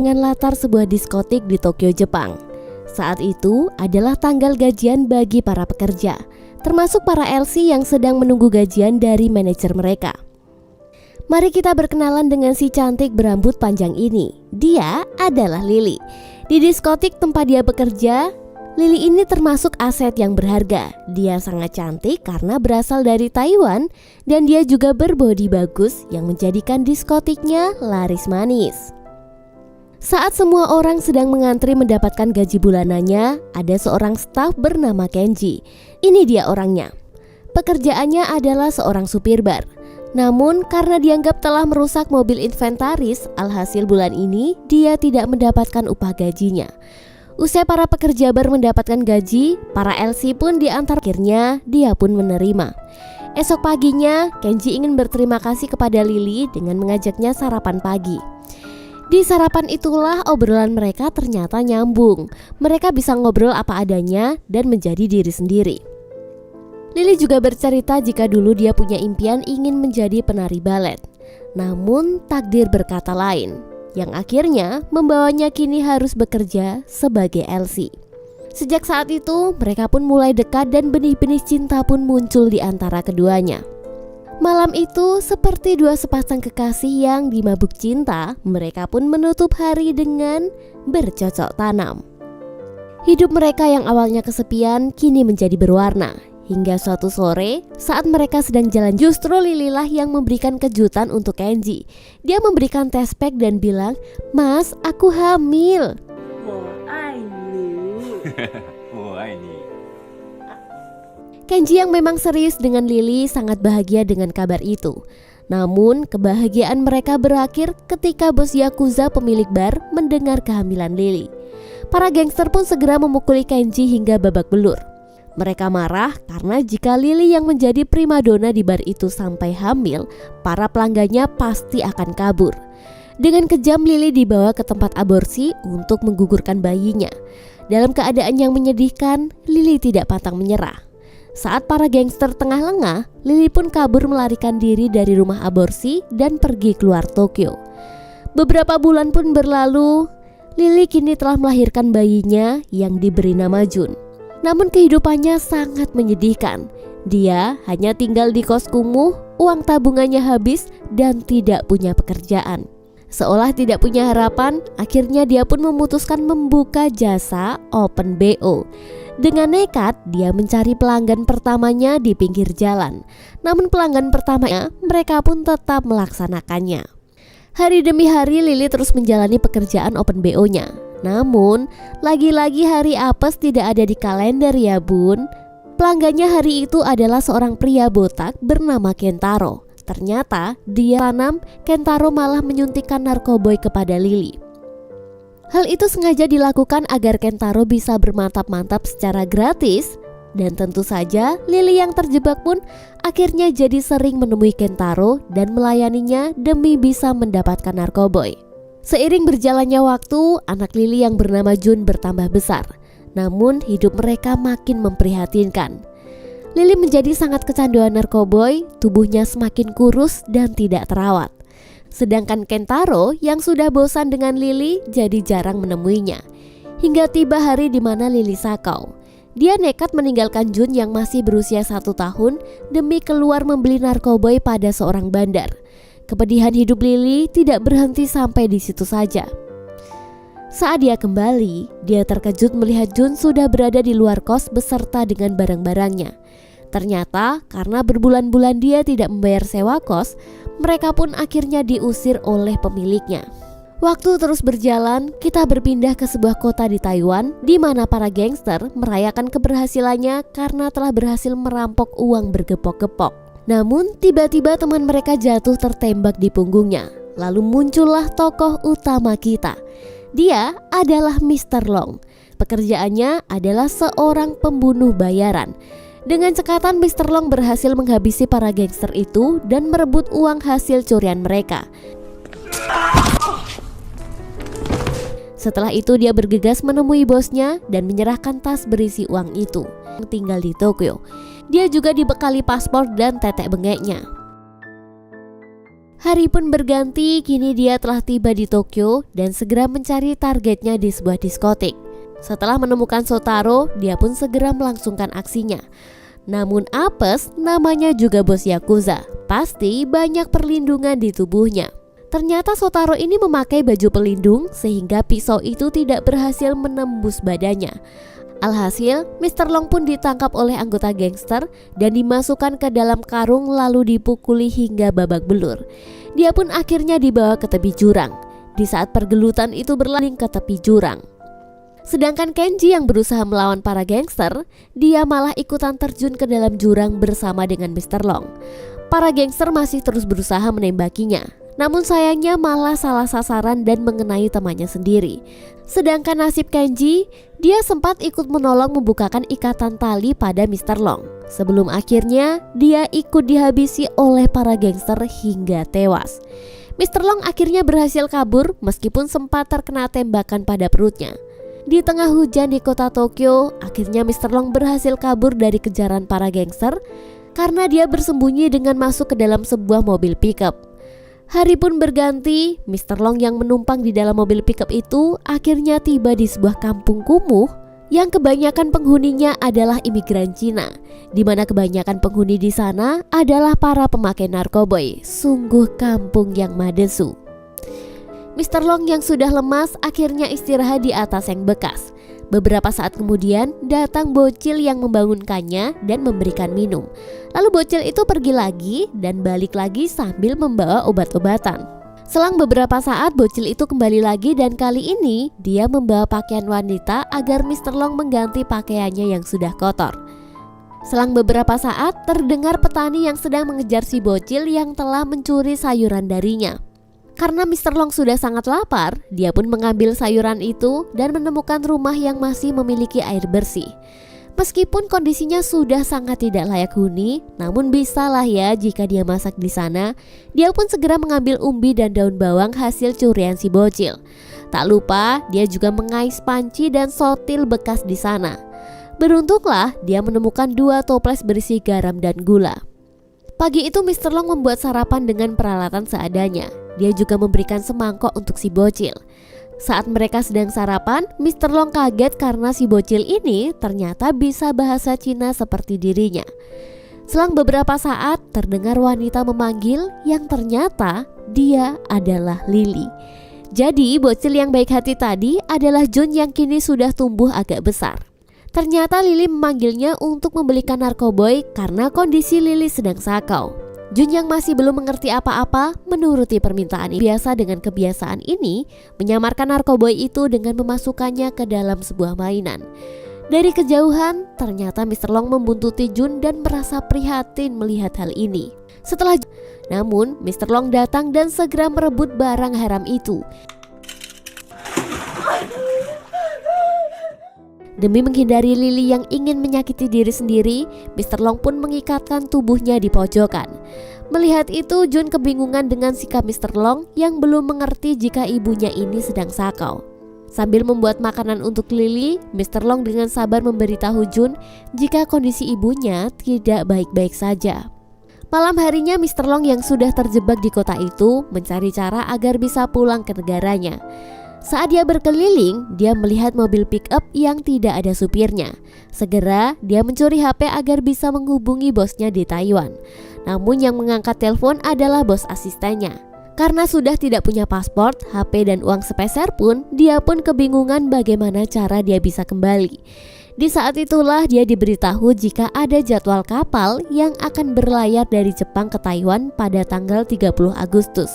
dengan latar sebuah diskotik di Tokyo, Jepang. Saat itu adalah tanggal gajian bagi para pekerja, termasuk para LC yang sedang menunggu gajian dari manajer mereka. Mari kita berkenalan dengan si cantik berambut panjang ini. Dia adalah Lily. Di diskotik tempat dia bekerja, Lily ini termasuk aset yang berharga. Dia sangat cantik karena berasal dari Taiwan dan dia juga berbodi bagus yang menjadikan diskotiknya laris manis. Saat semua orang sedang mengantri mendapatkan gaji bulanannya, ada seorang staf bernama Kenji. Ini dia orangnya. Pekerjaannya adalah seorang supir bar. Namun karena dianggap telah merusak mobil inventaris, alhasil bulan ini dia tidak mendapatkan upah gajinya. Usai para pekerja bar mendapatkan gaji, para LC pun diantar, akhirnya dia pun menerima. Esok paginya, Kenji ingin berterima kasih kepada Lily dengan mengajaknya sarapan pagi. Di sarapan itulah obrolan mereka ternyata nyambung. Mereka bisa ngobrol apa adanya dan menjadi diri sendiri. Lily juga bercerita jika dulu dia punya impian ingin menjadi penari balet. Namun takdir berkata lain, yang akhirnya membawanya kini harus bekerja sebagai LC. Sejak saat itu mereka pun mulai dekat dan benih-benih cinta pun muncul di antara keduanya. Malam itu seperti dua sepasang kekasih yang dimabuk cinta, mereka pun menutup hari dengan bercocok tanam. Hidup mereka yang awalnya kesepian kini menjadi berwarna. Hingga suatu sore saat mereka sedang jalan, justru Lily lah yang memberikan kejutan untuk Kenji. Dia memberikan tes pack dan bilang, "Mas, aku hamil." Kenji yang memang serius dengan Lily sangat bahagia dengan kabar itu. Namun kebahagiaan mereka berakhir ketika bos Yakuza pemilik bar mendengar kehamilan Lily. Para gangster pun segera memukuli Kenji hingga babak belur. Mereka marah karena jika Lily yang menjadi primadona di bar itu sampai hamil, para pelanggannya pasti akan kabur. Dengan kejam Lily dibawa ke tempat aborsi untuk menggugurkan bayinya. Dalam keadaan yang menyedihkan, Lily tidak pantang menyerah. Saat para gangster tengah lengah, Lily pun kabur melarikan diri dari rumah aborsi dan pergi keluar Tokyo. Beberapa bulan pun berlalu, Lily kini telah melahirkan bayinya yang diberi nama Jun. Namun kehidupannya sangat menyedihkan. Dia hanya tinggal di kos kumuh, uang tabungannya habis dan tidak punya pekerjaan. Seolah tidak punya harapan, akhirnya dia pun memutuskan membuka jasa Open BO. Dengan nekat, dia mencari pelanggan pertamanya di pinggir jalan. Namun pelanggan pertamanya, mereka pun tetap melaksanakannya. Hari demi hari Lily terus menjalani pekerjaan Open BO-nya. Namun, lagi-lagi hari apes tidak ada di kalender ya bun. Pelanggannya hari itu adalah seorang pria botak bernama Kentaro. Ternyata dia tanam, Kentaro malah menyuntikkan narkoboy kepada Lily. Hal itu sengaja dilakukan agar Kentaro bisa bermantap-mantap secara gratis. Dan tentu saja Lily yang terjebak pun akhirnya jadi sering menemui Kentaro dan melayaninya demi bisa mendapatkan narkoboy. Seiring berjalannya waktu, anak Lily yang bernama Jun bertambah besar. Namun hidup mereka makin memprihatinkan. Lily menjadi sangat kecanduan narkoboy, tubuhnya semakin kurus dan tidak terawat. Sedangkan Kentaro yang sudah bosan dengan Lily jadi jarang menemuinya. Hingga tiba hari di mana Lily sakau. Dia nekat meninggalkan Jun yang masih berusia 1 tahun demi keluar membeli narkoboy pada seorang bandar. Kepedihan hidup Lily tidak berhenti sampai di situ saja. Saat dia kembali, dia terkejut melihat Jun sudah berada di luar kos beserta dengan barang-barangnya. Ternyata karena berbulan-bulan dia tidak membayar sewa kos, mereka pun akhirnya diusir oleh pemiliknya. Waktu terus berjalan, kita berpindah ke sebuah kota di Taiwan di mana para gangster merayakan keberhasilannya karena telah berhasil merampok uang bergepok-gepok. Namun tiba-tiba teman mereka jatuh tertembak di punggungnya. Lalu muncullah tokoh utama kita. Dia adalah Mr. Long. Pekerjaannya adalah seorang pembunuh bayaran. Dengan cekatan Mr. Long berhasil menghabisi para gangster itu dan merebut uang hasil curian mereka. Setelah itu dia bergegas menemui bosnya dan menyerahkan tas berisi uang itu. Tinggal di Tokyo. Dia juga dibekali paspor dan tetek bengeknya. Hari pun berganti, kini dia telah tiba di Tokyo dan segera mencari targetnya di sebuah diskotik. Setelah menemukan Shotaro, dia pun segera melangsungkan aksinya. Namun apes, namanya juga bos Yakuza, pasti banyak perlindungan di tubuhnya. Ternyata Shotaro ini memakai baju pelindung sehingga pisau itu tidak berhasil menembus badannya. Alhasil, Mr. Long pun ditangkap oleh anggota gangster dan dimasukkan ke dalam karung lalu dipukuli hingga babak belur. Dia pun akhirnya dibawa ke tepi jurang. Di saat pergelutan itu berlari ke tepi jurang. Sedangkan Kenji yang berusaha melawan para gangster, dia malah ikutan terjun ke dalam jurang bersama dengan Mr. Long. Para gangster masih terus berusaha menembakinya. Namun sayangnya malah salah sasaran dan mengenai temannya sendiri. Sedangkan nasib Kenji, dia sempat ikut menolong membukakan ikatan tali pada Mr. Long. Sebelum akhirnya dia ikut dihabisi oleh para gangster hingga tewas. Mr. Long akhirnya berhasil kabur meskipun sempat terkena tembakan pada perutnya. Di tengah hujan di kota Tokyo, akhirnya Mr. Long berhasil kabur dari kejaran para gangster karena dia bersembunyi dengan masuk ke dalam sebuah mobil pickup. Hari pun berganti, Mr. Long yang menumpang di dalam mobil pickup itu akhirnya tiba di sebuah kampung kumuh yang kebanyakan penghuninya adalah imigran Cina, di mana kebanyakan penghuni di sana adalah para pemakai narkoboy. Sungguh kampung yang madesu. Mr. Long yang sudah lemas akhirnya istirahat di atas seng bekas. Beberapa saat kemudian datang bocil yang membangunkannya dan memberikan minum. Lalu bocil itu pergi lagi dan balik lagi sambil membawa obat-obatan. Selang beberapa saat bocil itu kembali lagi dan kali ini dia membawa pakaian wanita agar Mr. Long mengganti pakaiannya yang sudah kotor. Selang beberapa saat terdengar petani yang sedang mengejar si bocil yang telah mencuri sayuran darinya. Karena Mr. Long sudah sangat lapar, dia pun mengambil sayuran itu dan menemukan rumah yang masih memiliki air bersih. Meskipun kondisinya sudah sangat tidak layak huni, namun bisalah ya jika dia masak di sana. Dia pun segera mengambil umbi dan daun bawang hasil curian si bocil. Tak lupa, dia juga mengais panci dan sotil bekas di sana. Beruntunglah dia menemukan 2 toples berisi garam dan gula. Pagi itu Mr. Long membuat sarapan dengan peralatan seadanya. Dia juga memberikan semangkok untuk si bocil. Saat mereka sedang sarapan, Mr. Long kaget karena si bocil ini ternyata bisa bahasa Cina seperti dirinya. Selang beberapa saat terdengar wanita memanggil yang ternyata dia adalah Lily. Jadi bocil yang baik hati tadi adalah Jun yang kini sudah tumbuh agak besar. Ternyata Lily memanggilnya untuk membelikan narkoboy karena kondisi Lily sedang sakau. Jun yang masih belum mengerti apa-apa menuruti permintaan biasa dengan kebiasaan ini menyamarkan narkoboy itu dengan memasukkannya ke dalam sebuah mainan. Dari kejauhan ternyata Mr. Long membuntuti Jun dan merasa prihatin melihat hal ini. Namun Mr. Long datang dan segera merebut barang haram itu. Demi menghindari Lily yang ingin menyakiti diri sendiri, Mr. Long pun mengikatkan tubuhnya di pojokan. Melihat itu, Jun kebingungan dengan sikap Mr. Long yang belum mengerti jika ibunya ini sedang sakau. Sambil membuat makanan untuk Lily, Mr. Long dengan sabar memberitahu Jun jika kondisi ibunya tidak baik-baik saja. Malam harinya Mr. Long yang sudah terjebak di kota itu mencari cara agar bisa pulang ke negaranya. Saat dia berkeliling, dia melihat mobil pick-up yang tidak ada supirnya. Segera, dia mencuri HP agar bisa menghubungi bosnya di Taiwan. Namun yang mengangkat telepon adalah bos asistennya. Karena sudah tidak punya paspor, HP dan uang sepeser pun, dia pun kebingungan bagaimana cara dia bisa kembali. Di saat itulah dia diberitahu jika ada jadwal kapal yang akan berlayar dari Jepang ke Taiwan pada tanggal 30 Agustus.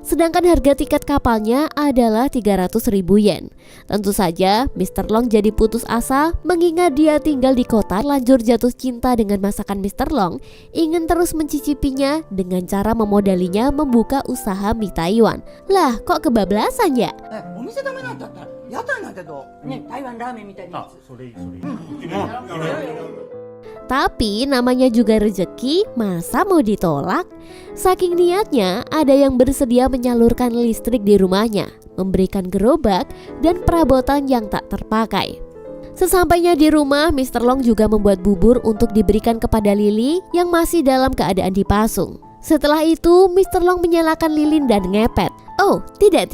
Sedangkan harga tiket kapalnya adalah 300.000 yen. Tentu saja Mr. Long jadi putus asa mengingat dia tinggal di kota. Lanjut jatuh cinta dengan masakan Mr. Long, ingin terus mencicipinya dengan cara memodalinya membuka usaha mie Taiwan. Lah kok kebablasan ya? Tapi namanya juga rezeki, masa mau ditolak? Saking niatnya, ada yang bersedia menyalurkan listrik di rumahnya, memberikan gerobak dan perabotan yang tak terpakai. Sesampainya di rumah, Mr. Long juga membuat bubur untuk diberikan kepada Lily yang masih dalam keadaan dipasung. Setelah itu, Mr. Long menyalakan lilin dan ngepet. Oh, tidak.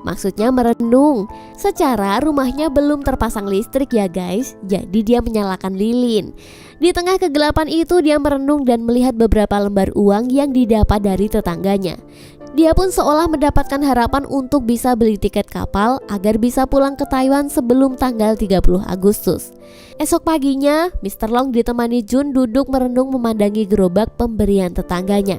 Maksudnya merenung. Secara rumahnya belum terpasang listrik ya guys, jadi dia menyalakan lilin. Di tengah kegelapan itu dia merenung dan melihat beberapa lembar uang yang didapat dari tetangganya. Dia pun seolah mendapatkan harapan untuk bisa beli tiket kapal agar bisa pulang ke Taiwan sebelum tanggal 30 Agustus. Esok paginya, Mr. Long ditemani Jun duduk merenung memandangi gerobak pemberian tetangganya.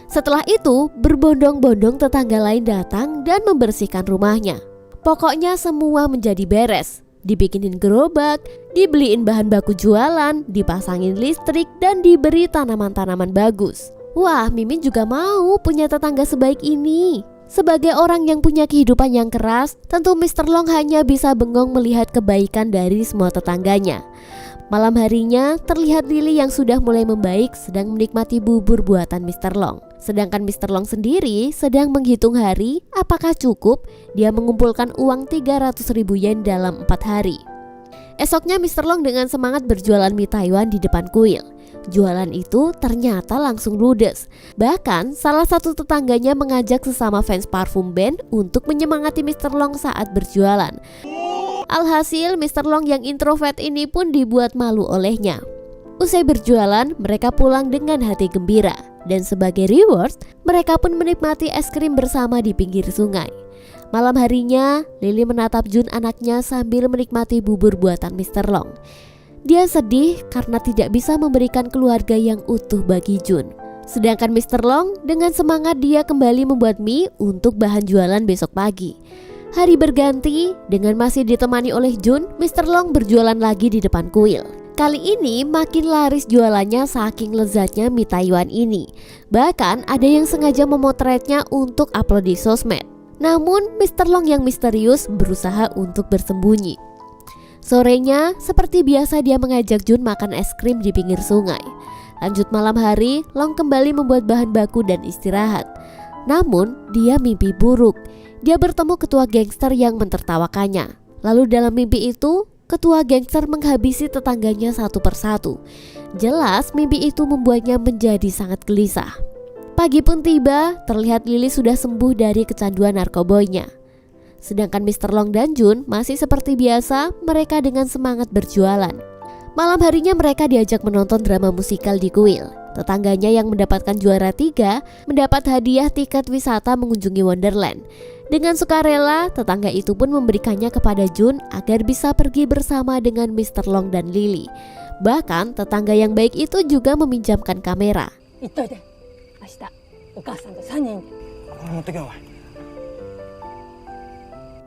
Setelah itu, berbondong-bondong tetangga lain datang dan membersihkan rumahnya. Pokoknya semua menjadi beres. Dibikinin gerobak, dibeliin bahan baku jualan, dipasangin listrik, dan diberi tanaman-tanaman bagus. Wah, Mimin juga mau punya tetangga sebaik ini. Sebagai orang yang punya kehidupan yang keras, tentu Mr. Long hanya bisa bengong melihat kebaikan dari semua tetangganya. Malam harinya, terlihat Lily yang sudah mulai membaik sedang menikmati bubur buatan Mr. Long. Sedangkan Mr. Long sendiri sedang menghitung hari apakah cukup dia mengumpulkan uang 300.000 yen dalam 4 hari. Esoknya Mr. Long dengan semangat berjualan mie Taiwan di depan kuil. Jualan itu ternyata langsung ludes. Bahkan salah satu tetangganya mengajak sesama fans parfum band untuk menyemangati Mr. Long saat berjualan. Alhasil Mr. Long yang introvert ini pun dibuat malu olehnya. Usai berjualan, mereka pulang dengan hati gembira. Dan sebagai reward, mereka pun menikmati es krim bersama di pinggir sungai. Malam harinya, Lily menatap Jun anaknya sambil menikmati bubur buatan Mr. Long. Dia sedih karena tidak bisa memberikan keluarga yang utuh bagi Jun. Sedangkan Mr. Long dengan semangat dia kembali membuat mie untuk bahan jualan besok pagi. Hari berganti, dengan masih ditemani oleh Jun, Mr. Long berjualan lagi di depan kuil. Kali ini makin laris jualannya saking lezatnya mie Taiwan ini. Bahkan ada yang sengaja memotretnya untuk upload di sosmed. Namun Mr. Long yang misterius berusaha untuk bersembunyi. Sorenya, seperti biasa dia mengajak Jun makan es krim di pinggir sungai. Lanjut malam hari, Long kembali membuat bahan baku dan istirahat. Namun dia mimpi buruk. Dia bertemu ketua gangster yang mentertawakannya. Lalu dalam mimpi itu, ketua gangster menghabisi tetangganya satu persatu. Jelas mimpi itu membuatnya menjadi sangat gelisah. Pagi pun tiba, terlihat Lily sudah sembuh dari kecanduan narkoboynya. Sedangkan Mr. Long dan Jun masih seperti biasa, mereka dengan semangat berjualan. Malam harinya mereka diajak menonton drama musikal di kuil. Tetangganya yang mendapatkan juara 3 mendapat hadiah tiket wisata mengunjungi Wonderland. Dengan sukarela, tetangga itu pun memberikannya kepada Jun agar bisa pergi bersama dengan Mr. Long dan Lily. Bahkan tetangga yang baik itu juga meminjamkan kamera.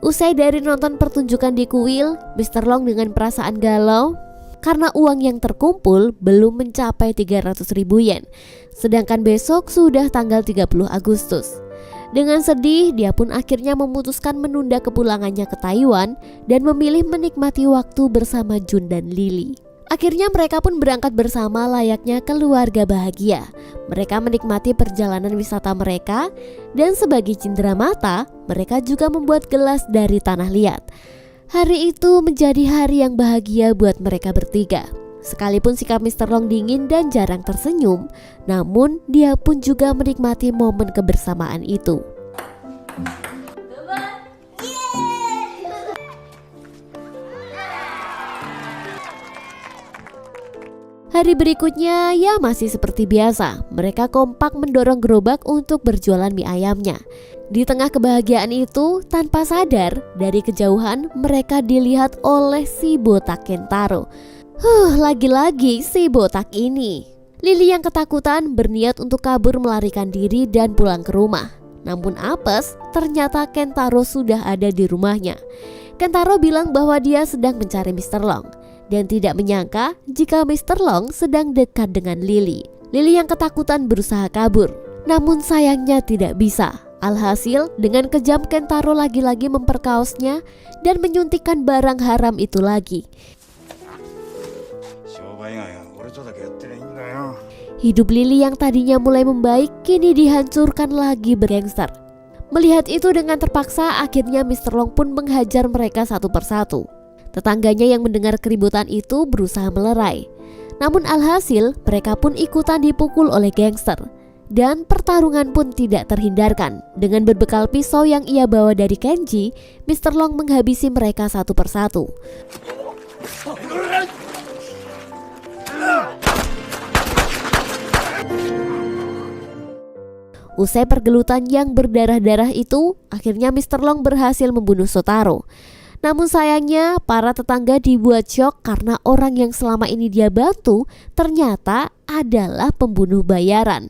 Usai dari nonton pertunjukan di kuil, Mr. Long dengan perasaan galau karena uang yang terkumpul belum mencapai 300.000 yen. Sedangkan besok sudah tanggal 30 Agustus. Dengan sedih, dia pun akhirnya memutuskan menunda kepulangannya ke Taiwan dan memilih menikmati waktu bersama Jun dan Lily. Akhirnya mereka pun berangkat bersama layaknya keluarga bahagia. Mereka menikmati perjalanan wisata mereka dan sebagai cindera mata, mereka juga membuat gelas dari tanah liat. Hari itu menjadi hari yang bahagia buat mereka bertiga. Sekalipun sikap Mr. Long dingin dan jarang tersenyum, namun dia pun juga menikmati momen kebersamaan itu. Hari berikutnya ya masih seperti biasa. Mereka kompak mendorong gerobak untuk berjualan mie ayamnya. Di tengah kebahagiaan itu, tanpa sadar, dari kejauhan mereka dilihat oleh si botak Kentaro. Lagi-lagi si botak ini. Lily yang ketakutan berniat untuk kabur melarikan diri dan pulang ke rumah. Namun apes, ternyata Kentaro sudah ada di rumahnya. Kentaro bilang bahwa dia sedang mencari Mr. Long dan tidak menyangka jika Mr. Long sedang dekat dengan Lily. Lily yang ketakutan berusaha kabur, namun sayangnya tidak bisa. Alhasil, dengan kejam Kentaro lagi-lagi memperkaosnya dan menyuntikkan barang haram itu lagi. Hidup Lily yang tadinya mulai membaik kini dihancurkan lagi bergangster. Melihat itu dengan terpaksa, akhirnya Mr. Long pun menghajar mereka satu persatu. Tetangganya yang mendengar keributan itu berusaha melerai. Namun alhasil, mereka pun ikutan dipukul oleh gangster. Dan pertarungan pun tidak terhindarkan. Dengan berbekal pisau yang ia bawa dari Kenji, Mr. Long menghabisi mereka satu persatu. Usai pergelutan yang berdarah-darah itu, akhirnya Mr. Long berhasil membunuh Shotaro. Namun sayangnya, para tetangga dibuat syok karena orang yang selama ini dia bantu ternyata adalah pembunuh bayaran.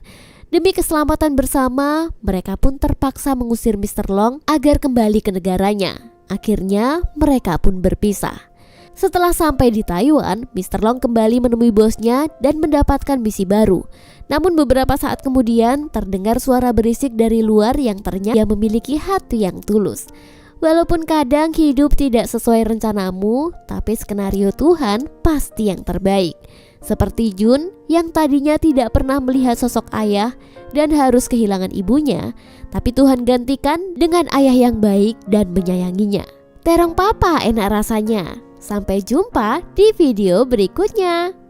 Demi keselamatan bersama, mereka pun terpaksa mengusir Mr. Long agar kembali ke negaranya. Akhirnya, mereka pun berpisah. Setelah sampai di Taiwan, Mr. Long kembali menemui bosnya dan mendapatkan misi baru. Namun beberapa saat kemudian terdengar suara berisik dari luar yang ternyata memiliki hati yang tulus. Walaupun kadang hidup tidak sesuai rencanamu, tapi skenario Tuhan pasti yang terbaik. Seperti Jun yang tadinya tidak pernah melihat sosok ayah dan harus kehilangan ibunya, tapi Tuhan gantikan dengan ayah yang baik dan menyayanginya. Terong papa enak rasanya. Sampai jumpa di video berikutnya.